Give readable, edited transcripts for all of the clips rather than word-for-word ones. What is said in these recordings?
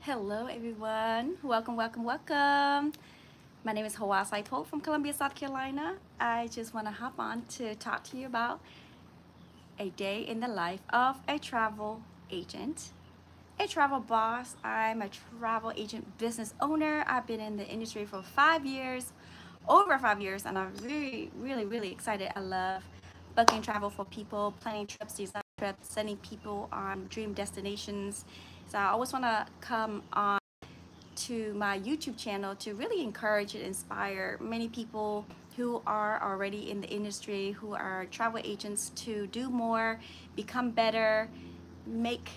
Hello everyone, welcome. My name is Hoa Artistry from Columbia, South Carolina. I just want to hop on to talk to you about a day in the life of a travel agent, a travel boss. I'm a travel agent business owner. I've been in the industry for 5 years, over 5 years, and I'm really excited. I love booking travel for people, planning trips, design trips, sending people on dream destinations. So I always want to come on to my YouTube channel to really encourage and inspire many people who are already in the industry, who are travel agents, to do more, become better, make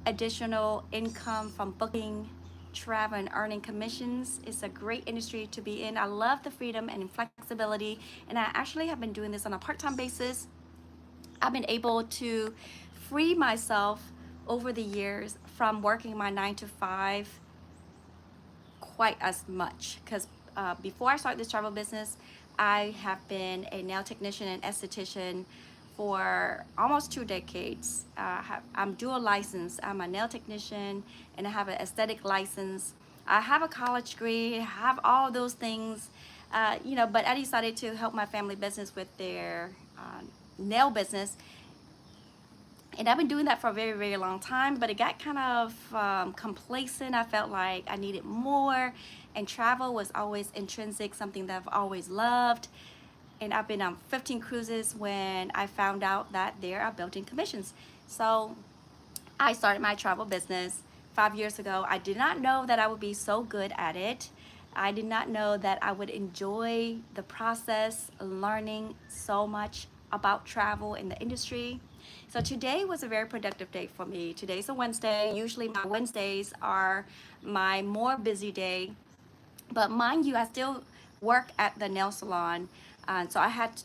additional income from booking, travel, and earning commissions. It's a great industry to be in. I love the freedom and flexibility, and I actually have been doing this on a part-time basis. I've been able to free myself over the years from working my 9 to 5 quite as much, because before I started this travel business, I have been a nail technician and esthetician for almost 2 decades. I'm dual licensed. I'm a nail technician and I have an aesthetic license. I have a college degree, I have all those things, but I decided to help my family business with their nail business. And I've been doing that for a very long time, but it got kind of complacent. I felt like I needed more, and travel was always intrinsic, something that I've always loved. And I've been on 15 cruises when I found out that there are built-in commissions. So I started my travel business 5 years ago. I did not know that I would be so good at it. I did not know that I would enjoy the process, learning so much about travel in the industry. So today was a very productive day for me. Today's a Wednesday. Usually my Wednesdays are my more busy day. But mind you, I still work at the nail salon. So I had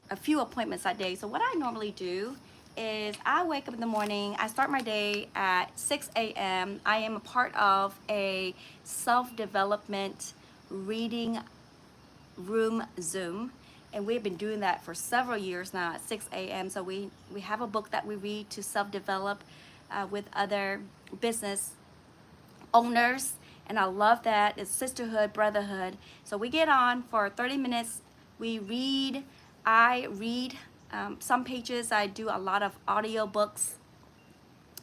a few appointments that day. So what I normally do is I wake up in the morning, I start my day at 6 a.m. I am a part of a self-development reading room Zoom, and we've been doing that for several years now at 6 a.m. So we have a book that we read to self-develop with other business owners, and I love that. It's sisterhood, brotherhood. So we get on for 30 minutes. We read. I read some pages. I do a lot of audio books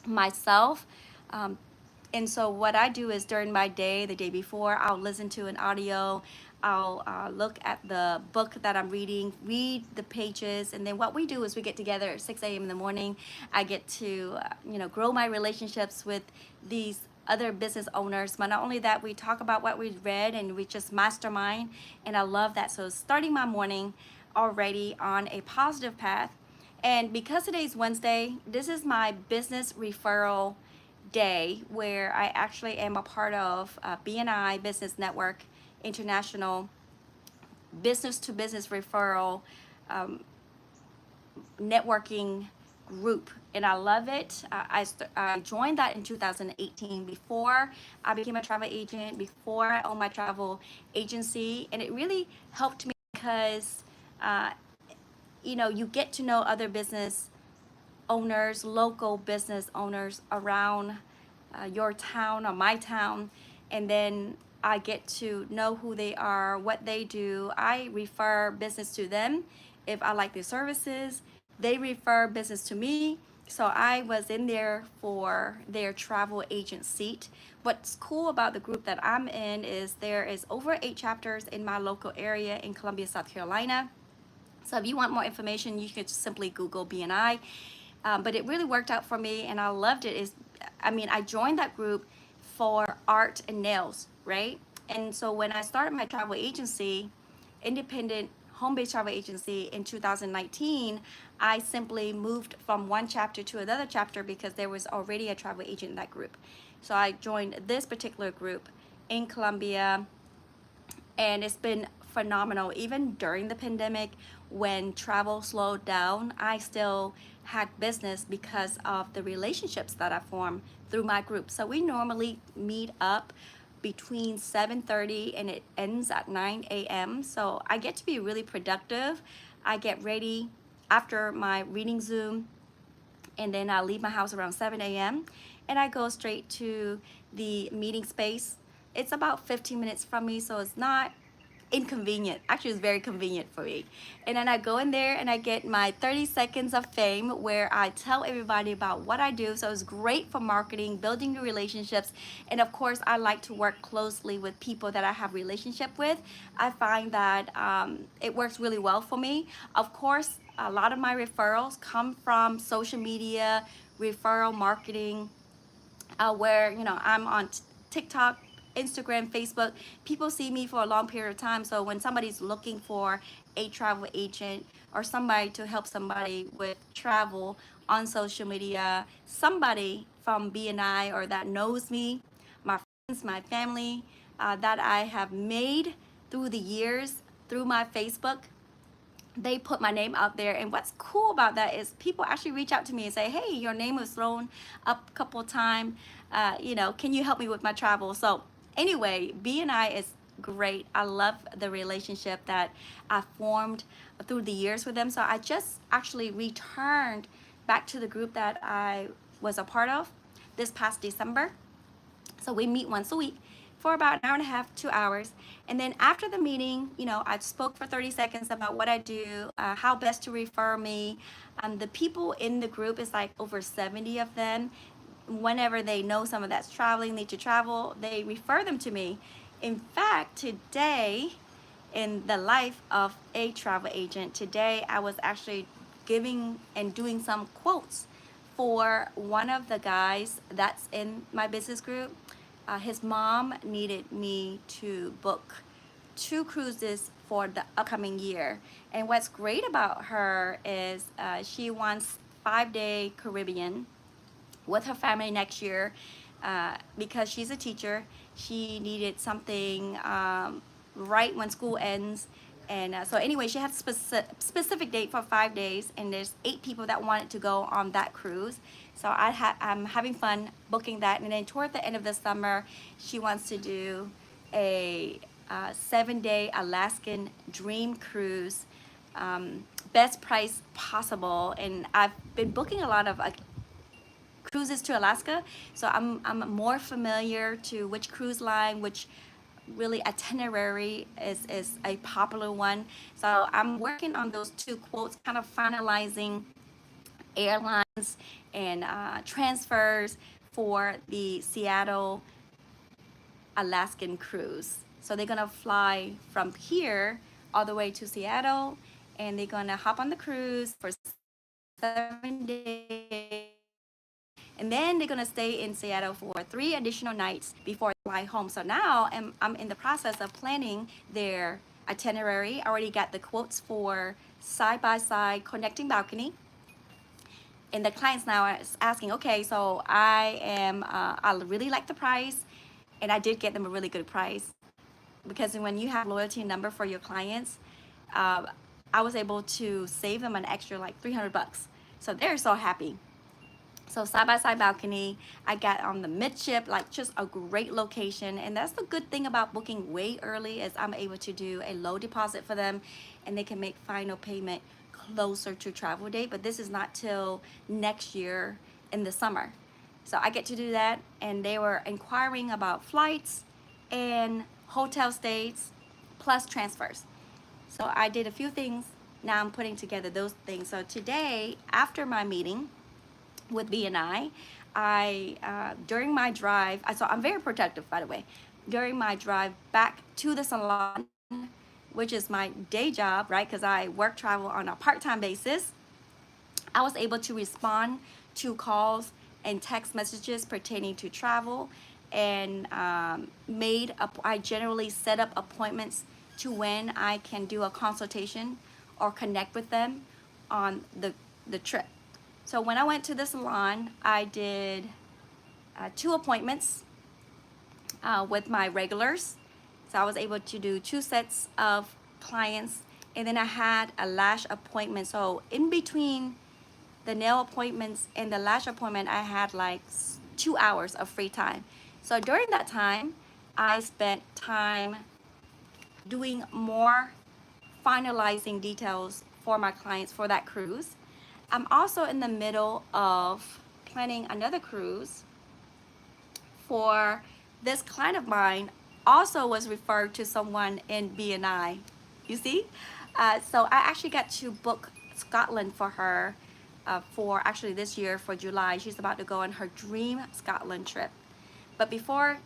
myself. And so what I do is during my day, the day before, I'll listen to an audio. I'll look at the book that I'm reading, read the pages, and then what we do is we get together at 6 a.m. in the morning. I get to, grow my relationships with these other business owners. But not only that, we talk about what we read and we just mastermind, and I love that. So starting my morning already on a positive path. And because today's Wednesday, this is my business referral day where I actually am a part of BNI Business Network International business to business referral networking group, and I love it. I joined that in 2018 before I became a travel agent, before I owned my travel agency, and it really helped me because you get to know other business owners, local business owners around your town or my town, and then I get to know who they are, what they do. I refer business to them if I like their services. They refer business to me. So I was in there for their travel agent seat. What's cool about the group that I'm in is there is over 8 chapters in my local area in Columbia, South Carolina. So if you want more information, you could just simply Google BNI. But it really worked out for me, and I loved it. I joined that group for art and nails, right? And so when I started my travel agency, independent home-based travel agency in 2019, I simply moved from one chapter to another chapter because there was already a travel agent in that group. So I joined this particular group in Columbia, and it's been phenomenal. Even during the pandemic, when travel slowed down, I still had business because of the relationships that I formed through my group. So we normally meet up between 7:30 and it ends at 9 a.m. So I get to be really productive. I get ready after my reading Zoom. and then I leave my house around 7 a.m. and I go straight to the meeting space. It's about 15 minutes from me, so it's not inconvenient. Actually, it's very convenient for me. And then I go in there and I get my 30 seconds of fame where I tell everybody about what I do. So it's great for marketing, building new relationships. And of course, I like to work closely with people that I have relationship with. I find that it works really well for me. Of course, a lot of my referrals come from social media, referral marketing, where I'm on TikTok, Instagram, Facebook. People see me for a long period of time. So when somebody's looking for a travel agent or somebody to help somebody with travel on social media, somebody from BNI or that knows me, my friends, my family, that I have made through the years through my Facebook, they put my name out there. And what's cool about that is people actually reach out to me and say, hey, your name was thrown up a couple of times, can you help me with my travel? So anyway, BNI is great. I love the relationship that I formed through the years with them. So I just actually returned back to the group that I was a part of this past December. So we meet once a week for about an hour and a half, 2 hours. And then after the meeting, I spoke for 30 seconds about what I do, how best to refer me. The people in the group is like over 70 of them. Whenever they know someone that's traveling, need to travel, they refer them to me. In fact, today, in the life of a travel agent, today I was actually giving and doing some quotes for one of the guys that's in my business group. His mom needed me to book 2 cruises for the upcoming year. And what's great about her is she wants 5-day Caribbean with her family next year. Because she's a teacher, she needed something right when school ends. And so anyway, she had a specific date for 5 days, and there's 8 people that wanted to go on that cruise. So I'm having fun booking that. And then toward the end of the summer, she wants to do a 7-day Alaskan dream cruise, best price possible. And I've been booking a lot of cruises to Alaska, so I'm more familiar to which cruise line, which really itinerary is a popular one. So I'm working on those 2 quotes, kind of finalizing airlines and transfers for the Seattle Alaskan cruise. So they're gonna fly from here all the way to Seattle, and they're gonna hop on the cruise for 7 days. And then they're gonna stay in Seattle for 3 additional nights before they fly home. So now I'm in the process of planning their itinerary. I already got the quotes for side-by-side connecting balcony. And the clients now are asking, okay, so I really like the price, and I did get them a really good price, because when you have loyalty number for your clients, I was able to save them an extra like $300. So they're so happy. So side-by-side balcony, I got on the midship, like just a great location. And that's the good thing about booking way early, is I'm able to do a low deposit for them, and they can make final payment closer to travel date. But this is not till next year in the summer. So I get to do that. And they were inquiring about flights and hotel stays plus transfers. So I did a few things. Now I'm putting together those things. So today, after my meeting with BNI, during my drive, so I'm very protective, by the way. During my drive back to the salon, which is my day job, right? Because I work travel on a part-time basis, I was able to respond to calls and text messages pertaining to travel, and I generally set up appointments to when I can do a consultation or connect with them on the trip. So when I went to the salon, I did 2 appointments with my regulars. So I was able to do 2 sets of clients, and then I had a lash appointment. So in between the nail appointments and the lash appointment, I had like 2 hours of free time. So during that time, I spent time doing more finalizing details for my clients for that cruise. I'm also in the middle of planning another cruise for this client of mine. Also was referred to someone in BNI. You see? So I actually got to book Scotland for her for actually this year for July. She's about to go on her dream Scotland trip. But before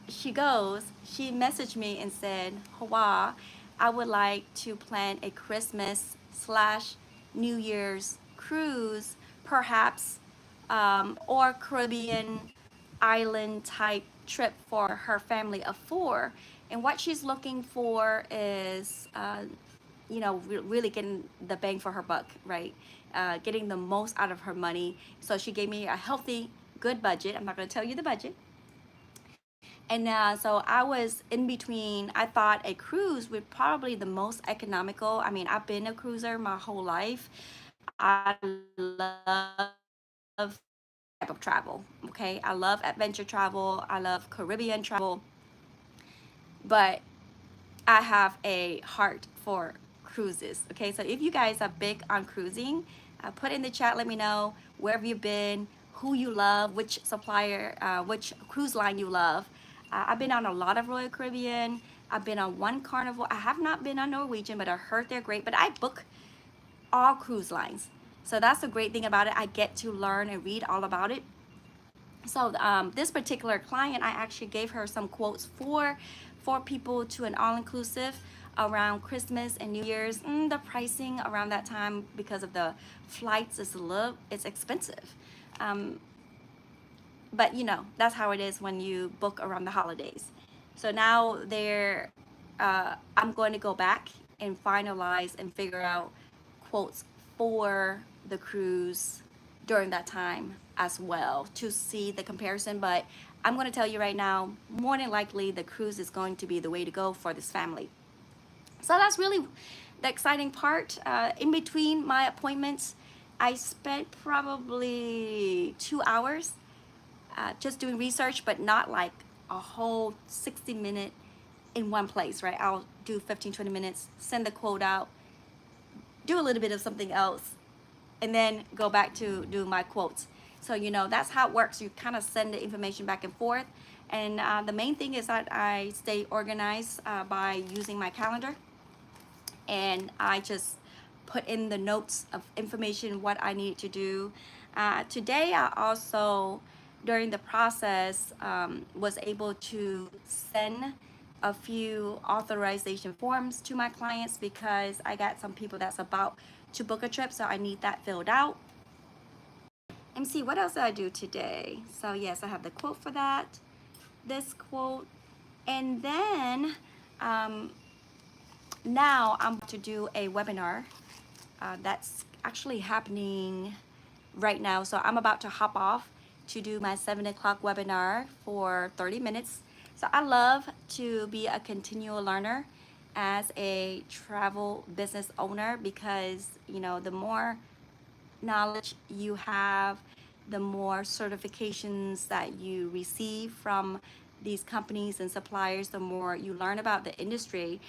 she goes, she messaged me and said, Hoa, I would like to plan a Christmas slash New Year's cruise, perhaps, or Caribbean island type trip for her family of 4. And what she's looking for is, really getting the bang for her buck, right? Getting the most out of her money. So she gave me a healthy, good budget. I'm not going to tell you the budget. And so I was in between. I thought a cruise would probably the most economical. I mean, I've been a cruiser my whole life. I love type of travel. Okay, I love adventure travel. I love Caribbean travel. But I have a heart for cruises. Okay, so if you guys are big on cruising, put in the chat. Let me know wherever you've been, who you love, which supplier, which cruise line you love. I've been on a lot of Royal Caribbean. I've been on one Carnival. I have not been on Norwegian, but I heard they're great. But I book all cruise lines. So that's the great thing about it. I get to learn and read all about it. So this particular client, I actually gave her some quotes for people to an all-inclusive around Christmas and New Year's. The pricing around that time because of the flights is it's expensive. But that's how it is when you book around the holidays. So now I'm going to go back and finalize and figure out quotes for the cruise during that time as well to see the comparison. But I'm going to tell you right now, more than likely the cruise is going to be the way to go for this family. So that's really the exciting part. In between my appointments, I spent probably 2 hours just doing research, but not like a whole 60-minute in one place, right? I'll do 15-20 minutes, send the quote out, do a little bit of something else, and then go back to do my quotes. So that's how it works. You kind of send the information back and forth. And the main thing is that I stay organized by using my calendar, and I just put in the notes of information what I need to do. Today I also, during the process, was able to send a few authorization forms to my clients because I got some people that's about to book a trip, so I need that filled out. Let me see, what else did I do today? So yes, I have the quote for that, this quote, and then now I'm about to do a webinar that's actually happening right now. So I'm about to hop off to do my 7 o'clock webinar for 30 minutes. So I love to be a continual learner as a travel business owner because, the more knowledge you have, the more certifications that you receive from these companies and suppliers, the more you learn about the industry,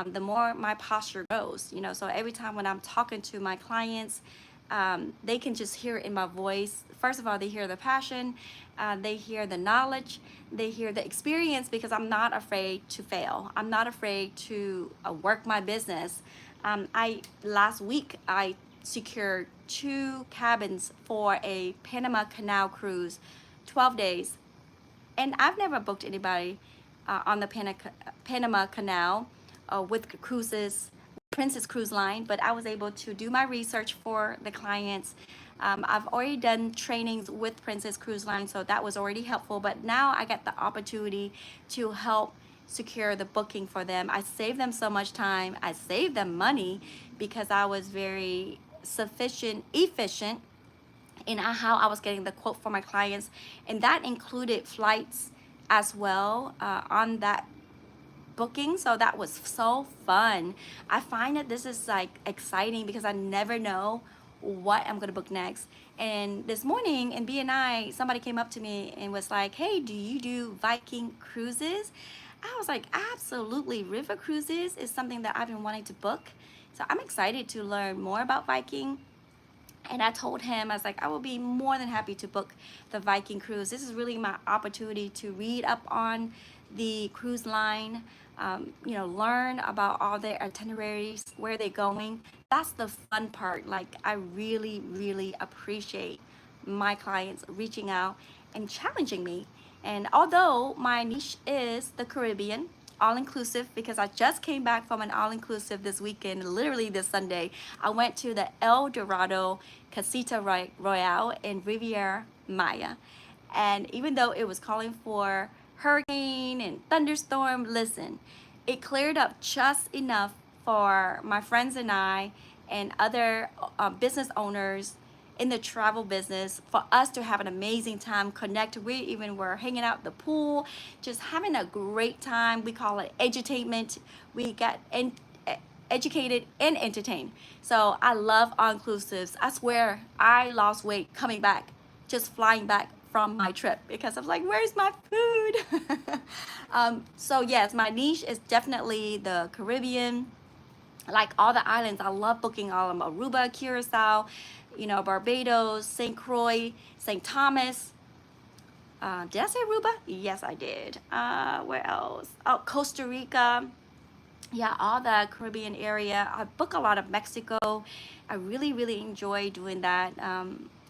the more my posture grows. So every time when I'm talking to my clients, they can just hear it in my voice. First of all, they hear the passion, they hear the knowledge, they hear the experience, because I'm not afraid to fail. I'm not afraid to work my business. Last week I secured 2 cabins for a Panama Canal cruise, 12 days. And I've never booked anybody on the Panama Canal with cruises, Princess Cruise Line, but I was able to do my research for the clients. I've already done trainings with Princess Cruise Line, so that was already helpful. But now I get the opportunity to help secure the booking for them. I saved them so much time. I saved them money because I was very efficient in how I was getting the quote for my clients, and that included flights as well on that booking. So that was so fun. I find that this is like exciting because I never know what I'm gonna book next. And this morning in BNI, somebody came up to me and was like, hey, do you do Viking cruises? I was like, absolutely. River cruises is something that I've been wanting to book. So I'm excited to learn more about Viking. And I told him, I was like, I will be more than happy to book the Viking cruise. This is really my opportunity to read up on the cruise line, you know, learn about all their itineraries, where they're going. That's the fun part. Like, I really, really appreciate my clients reaching out and challenging me. And although my niche is the Caribbean, all inclusive, because I just came back from an all inclusive this weekend, literally this Sunday. I went to the El Dorado Casita Royale in Riviera Maya. And even though it was calling for hurricane and thunderstorm, listen, it cleared up just enough for my friends and I and other business owners in the travel business for us to have an amazing time, connect. We even were hanging out at the pool, just having a great time. We call it edutainment. We got educated and entertained. So I love all inclusives. I swear I lost weight coming back, just flying back from my trip, because I'm like, where's my food? So yes, my niche is definitely the Caribbean, like all the islands. I love booking all of them: Aruba, Curacao, you know, Barbados, St. Croix, St. Thomas. Did I say Aruba? Yes, I did. Where else? Oh, Costa Rica. Yeah, all the Caribbean area. I book a lot of Mexico. I really, really enjoy doing that.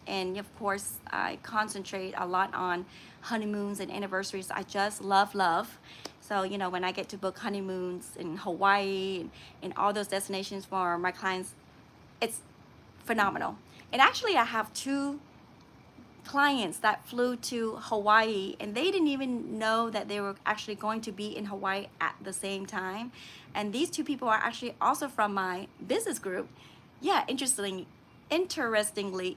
And of course, I concentrate a lot on honeymoons and anniversaries. I just love, love. So, you know, when I get to book honeymoons in Hawaii and all those destinations for my clients, it's phenomenal. And actually, I have two clients that flew to Hawaii, and they didn't even know that they were actually going to be in Hawaii at the same time. And these two people are actually also from my business group. Yeah, interestingly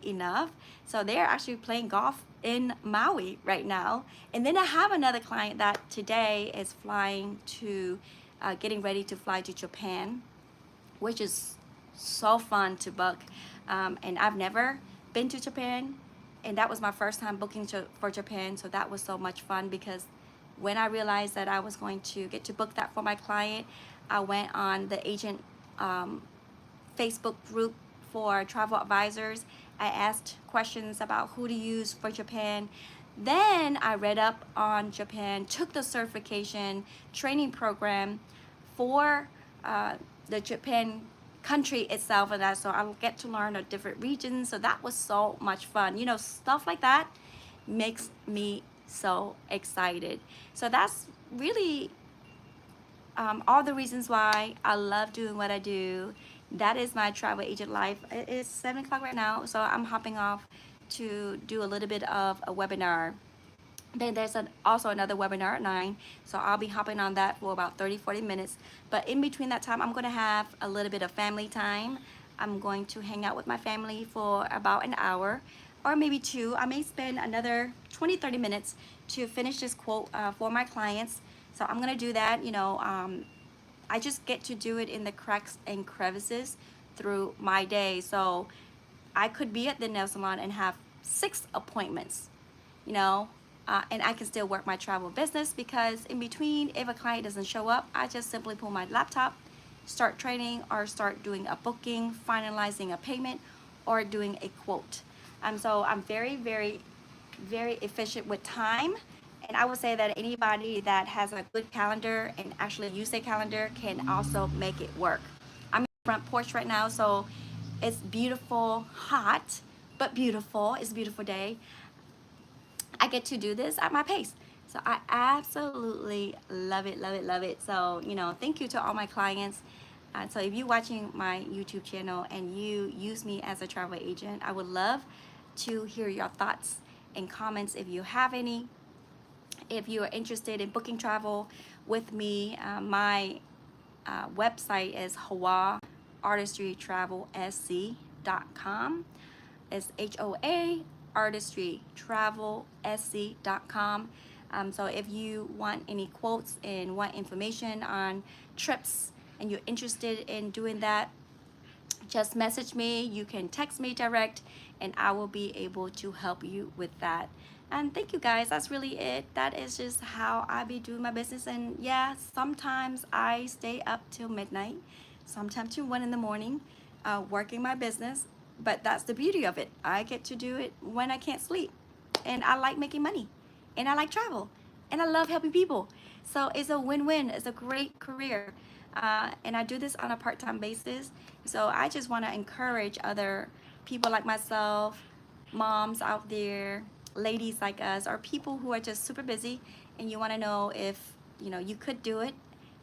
enough. So they're actually playing golf in Maui right now. And then I have another client that today is flying to, getting ready to fly to Japan, which is so fun to book. And I've never been to Japan, and that was my first time booking for Japan. So that was so much fun, because when I realized that I was going to get to book that for my client, I went on the agent Facebook group for travel advisors. I asked questions about who to use for Japan. Then I read up on Japan, took the certification training program for the Japan country itself, and that, so I'll get to learn a different regions. So that was so much fun. You know, stuff like that makes me so excited. So that's really all the reasons why I love doing what I do. That is my travel agent life. It's 7 o'clock right now, so I'm hopping off to do a little bit of a webinar. Then there's also another webinar at 9, so I'll be hopping on that for about 30-40 minutes. But in between that time, I'm going to have a little bit of family time. I'm going to hang out with my family for about an hour or maybe 2. I may spend another 20-30 minutes to finish this quote for my clients. So I'm going to do that. You know, I just get to do it in the cracks and crevices through my day. So I could be at the nail salon and have 6 appointments, you know, and I can still work my travel business, because in between, if a client doesn't show up, I just simply pull my laptop, start training, or start doing a booking, finalizing a payment, or doing a quote. So I'm very, very, very efficient with time. And I would say that anybody that has a good calendar and actually use a calendar can also make it work. I'm in the front porch right now, so it's beautiful, hot, but beautiful. It's a beautiful day. I get to do this at my pace. So I absolutely love it, love it, love it. So, you know, thank you to all my clients. So if you're watching my YouTube channel and you use me as a travel agent, I would love to hear your thoughts and comments if you have any. If you are interested in booking travel with me, my website is Hoa Artistry Travel SC.com. It's HOA Artistry Travel SC.com. So if you want any quotes and want information on trips and you're interested in doing that, just message me. You can text me direct, and I will be able to help you with that. And thank you guys. That's really it. That is just how I be doing my business. And yeah, sometimes I stay up till midnight, sometimes till 1 in the morning, working my business. But that's the beauty of it. I get to do it when I can't sleep. And I like making money. And I like travel. And I love helping people. So it's a win-win. It's a great career. And I do this on a part-time basis. So I just want to encourage other people like myself, moms out there, ladies like us, or people who are just super busy and you want to know if you could do it.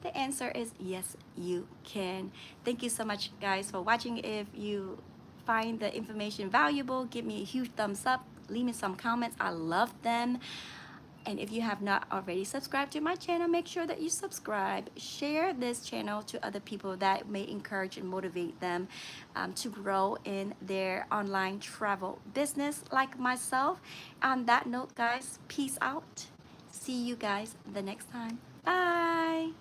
The answer is yes, you can. Thank you so much, guys, for watching. If you find the information valuable, give me a huge thumbs up. Leave me some comments. I love them. And if you have not already subscribed to my channel, make sure that you subscribe. Share this channel to other people that may encourage and motivate them to grow in their online travel business like myself. On that note, guys, peace out. See you guys the next time. Bye.